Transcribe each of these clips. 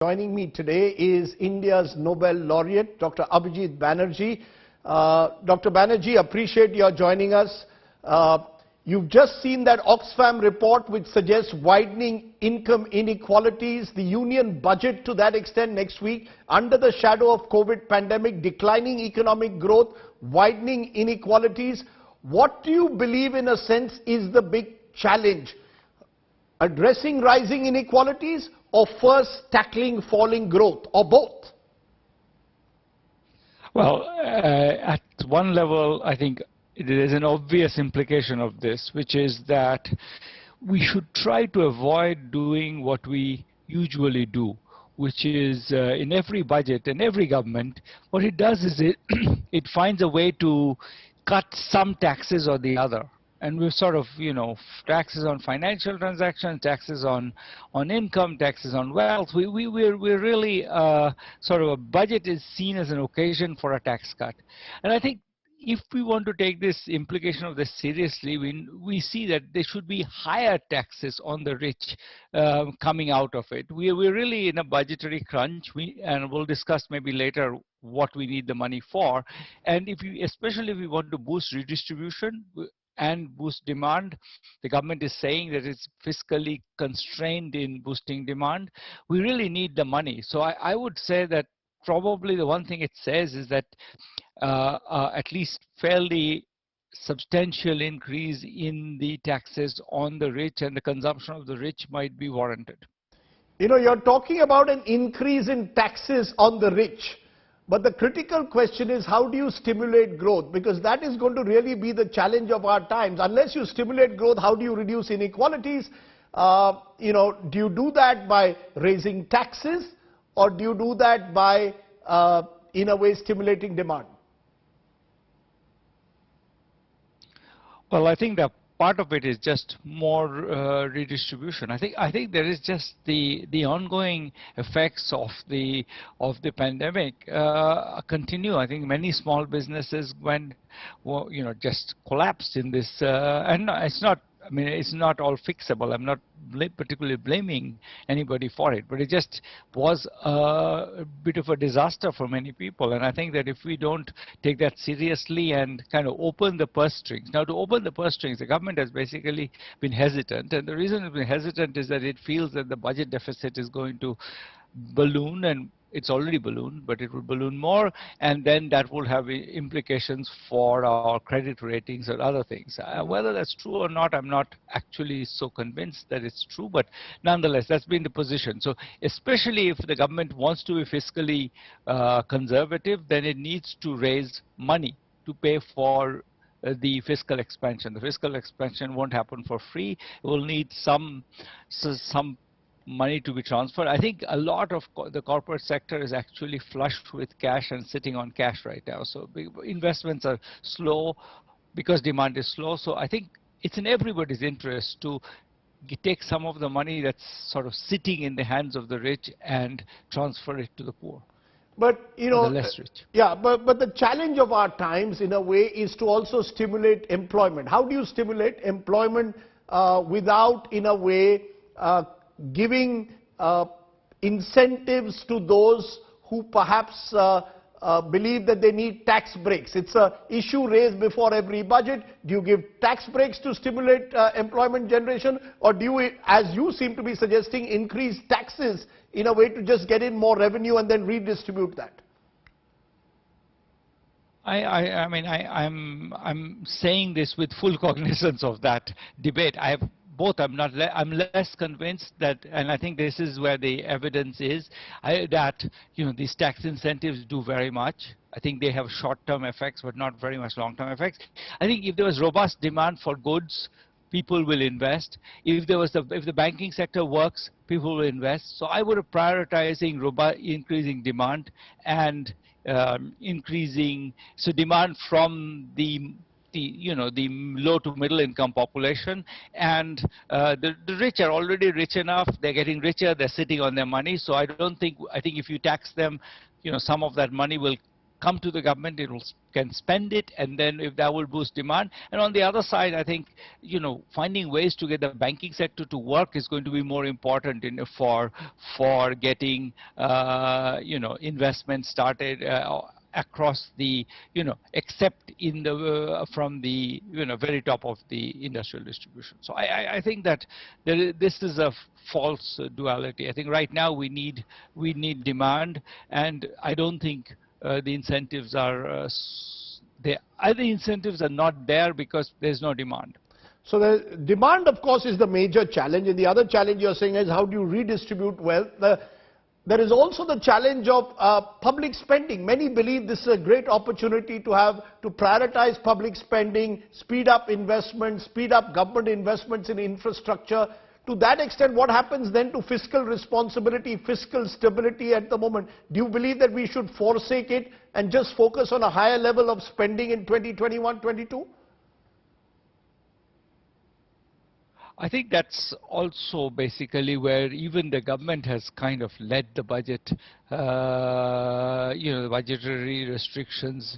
Joining me today is India's Nobel laureate, Dr. Abhijit Banerjee. Dr. Banerjee, appreciate your joining us. You've just seen that Oxfam report which suggests widening income inequalities, the union budget to that extent next week, under the shadow of COVID pandemic, declining economic growth, widening inequalities. What do you believe, in a sense, is the big challenge? Addressing rising inequalities, or first tackling falling growth, or both? Well, at one level, I think there is an obvious implication of this, which is that we should try to avoid doing what we usually do, which is in every budget and every government, what it does is it finds a way to cut some taxes or the other. And we're sort of, taxes on financial transactions, taxes on income, taxes on wealth. We're really sort of, a budget is seen as an occasion for a tax cut. And I think if we want to take this implication of this seriously, we see that there should be higher taxes on the rich coming out of it. We're really in a budgetary crunch, and we'll discuss maybe later what we need the money for. And especially if we want to boost redistribution and boost demand, the government is saying that it's fiscally constrained in boosting demand. We really need the money. So I would say that probably the one thing it says is that at least fairly substantial increase in the taxes on the rich and the consumption of the rich might be warranted. You're talking about an increase in taxes on the rich. But the critical question is, how do you stimulate growth? Because that is going to really be the challenge of our times. Unless you stimulate growth, how do you reduce inequalities? Do you do that by raising taxes, or do you do that by, in a way, stimulating demand? Well, I think that part of it is just more redistribution. I think there is just the ongoing effects of the pandemic continue. I think many small businesses just collapsed in this, and it's not. I mean, it's not all fixable. I'm not particularly blaming anybody for it, but it just was a bit of a disaster for many people. And I think that if we don't take that seriously and kind of open the purse strings. Now, to open the purse strings, the government has basically been hesitant. And the reason it's been hesitant is that it feels that the budget deficit is going to balloon, and it's already ballooned, but it will balloon more, and then that will have implications for our credit ratings and other things. Whether that's true or not, I'm not actually so convinced that it's true, but nonetheless, that's been the position. So especially if the government wants to be fiscally conservative, then it needs to raise money to pay for the fiscal expansion. The fiscal expansion won't happen for free. It will need some money to be transferred. I think a lot of the corporate sector is actually flushed with cash and sitting on cash right now. So investments are slow because demand is slow. So I think it's in everybody's interest to take some of the money that's sort of sitting in the hands of the rich and transfer it to the poor. But, the less rich. Yeah, but the challenge of our times, in a way, is to also stimulate employment. How do you stimulate employment without, in a way, giving incentives to those who perhaps believe that they need tax breaks? It's an issue raised before every budget. Do you give tax breaks to stimulate employment generation, or do you, as you seem to be suggesting, increase taxes in a way to just get in more revenue and then redistribute that? I'm saying this with full cognizance of that debate. I'm less convinced that, and I think this is where the evidence is, that these tax incentives do very much. I think they have short-term effects, but not very much long-term effects. I think if there was robust demand for goods, people will invest. If the banking sector works, people will invest. So I would have prioritizing increasing demand and increasing demand from the low to middle income population, and the rich are already rich enough. They're getting richer. They're sitting on their money. So I think if you tax them, some of that money will come to the government, it can spend it, and then if that will boost demand. And on the other side, I think, finding ways to get the banking sector to work is going to be more important for getting investment started across the, except in the from the very top of the industrial distribution. So I think that this is a false duality. I think right now we need demand, and I don't think the incentives are there. Either incentives are not there because there's no demand. So the demand, of course, is the major challenge, and the other challenge you're saying is how do you redistribute wealth? There is also the challenge of public spending. Many believe this is a great opportunity to prioritize public spending, speed up investment, speed up government investments in infrastructure. To that extent, what happens then to fiscal responsibility, fiscal stability at the moment? Do you believe that we should forsake it and just focus on a higher level of spending in 2021-22? I think that's also basically where even the government has kind of led the budget. The budgetary restrictions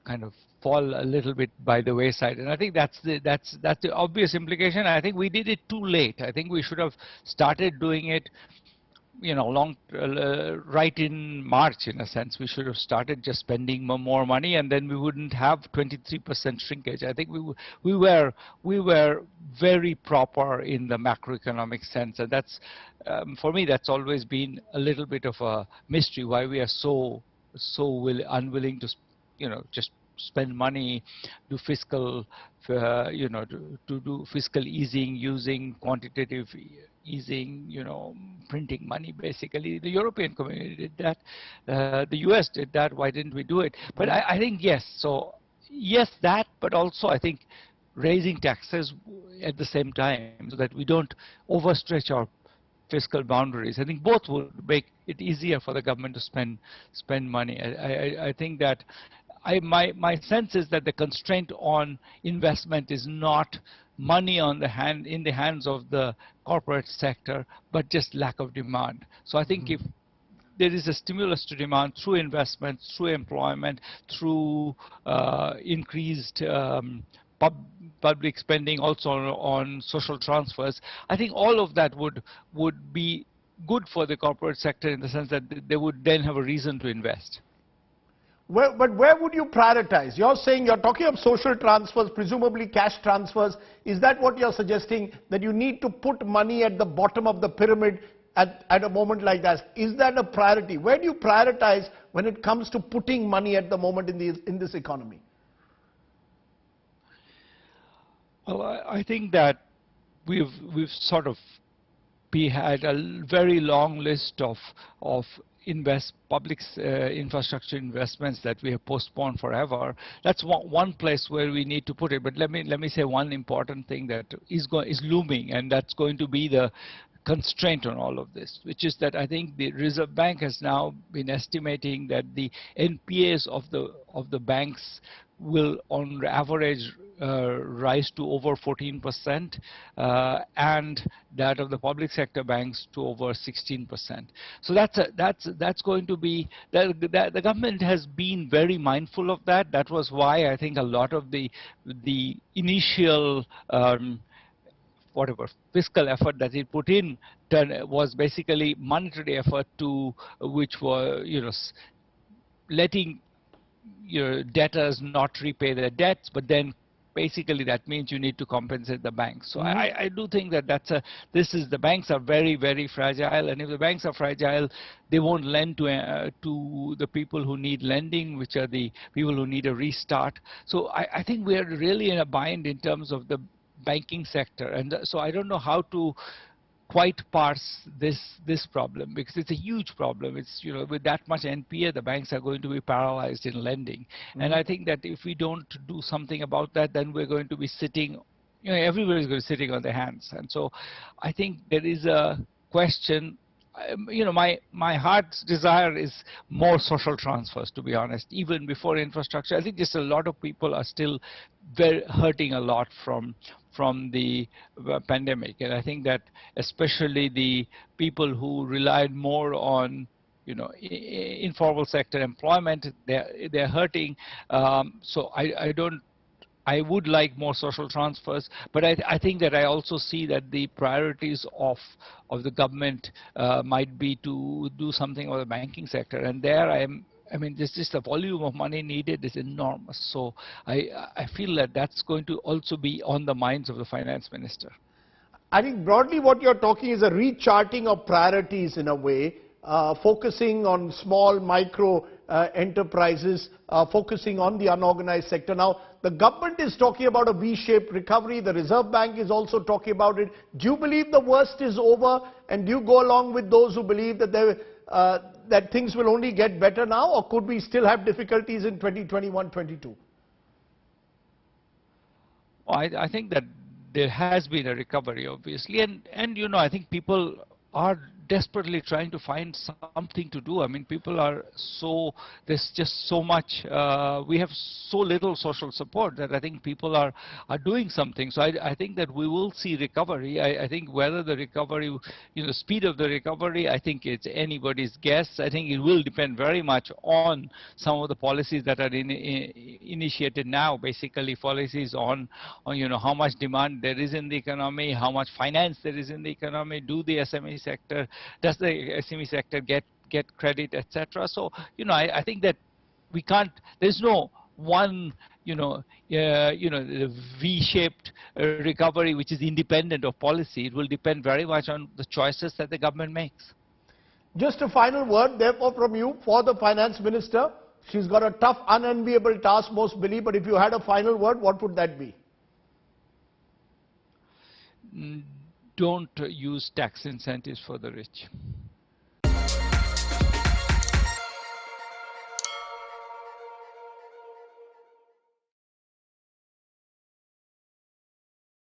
kind of fall a little bit by the wayside, and I think that's the obvious implication. I think we did it too late. I think we should have started doing it, right in March. In a sense, we should have started just spending more money, and then we wouldn't have 23% shrinkage. I think we were very proper in the macroeconomic sense, and that's for me that's always been a little bit of a mystery why we are so unwilling to just spend money, do fiscal to do fiscal easing using quantitative easing, printing money basically. The European community did that, the US did that. Why didn't we do it? But I think yes, so yes that, but also I think raising taxes at the same time so that we don't overstretch our fiscal boundaries. I think both would make it easier for the government to spend money. I think that my sense is that the constraint on investment is not money in the hands of the corporate sector, but just lack of demand. So I think if there is a stimulus to demand through investment, through employment, through increased public spending, also on social transfers, I think all of that would be good for the corporate sector in the sense that they would then have a reason to invest. But where would you prioritize? You're talking of social transfers, presumably cash transfers. Is that what you're suggesting, that you need to put money at the bottom of the pyramid at a moment like that? Is that a priority? Where do you prioritize when it comes to putting money at the moment in this economy? Well, I think that we've sort of had a very long list of public infrastructure investments that we have postponed forever. That's one place where we need to put it. But let me say one important thing that is looming, and that's going to be the constraint on all of this, which is that I think the Reserve Bank has now been estimating that the NPAs of the banks will on average rise to over 14%, and that of the public sector banks to over 16%. So that's going to be the government has been very mindful of that. That was why I think a lot of the initial fiscal effort that it put in was basically monetary effort which were letting debtors not repay their debts, but then basically that means you need to compensate the banks. So I do think that the banks are very, very fragile, and if the banks are fragile, they won't lend to the people who need lending, which are the people who need a restart. So I think we are really in a bind in terms of the banking sector, and so I don't know how to quite parse this problem, because it's a huge problem. It's with that much NPA, the banks are going to be paralyzed in lending, and I think that if we don't do something about that, then we're going to be sitting, everybody is going to be sitting on their hands. And so I think there is a question. My heart's desire is more social transfers, to be honest, even before infrastructure. I think just a lot of people are still hurting a lot from the pandemic, and I think that especially the people who relied more on informal sector employment, they're hurting. So I would like more social transfers, but I think that I also see that the priorities of the government might be to do something with the banking sector, and there I mean, this is the volume of money needed is enormous. So I feel that that's going to also be on the minds of the finance minister. I think broadly what you're talking is a recharting of priorities in a way, focusing on small, micro enterprises, focusing on the unorganized sector. Now, the government is talking about a V-shaped recovery. The Reserve Bank is also talking about it. Do you believe the worst is over? And do you go along with those who believe that that things will only get better now? Or could we still have difficulties in 2021-22? Well, I think that there has been a recovery, obviously, and I think people are desperately trying to find something to do. I mean, people are there's just so much, we have so little social support that I think people are doing something. So I think that we will see recovery. I think whether the recovery, speed of the recovery, I think it's anybody's guess. I think it will depend very much on some of the policies that are initiated now, basically policies on how much demand there is in the economy, how much finance there is in the economy, do the SME sector, does the SME sector get credit, etc. So I think that we can't. There's no one V-shaped recovery which is independent of policy. It will depend very much on the choices that the government makes. Just a final word, therefore, from you for the finance minister. She's got a tough, unenviable task, most believe. But if you had a final word, what would that be? Don't use tax incentives for the rich.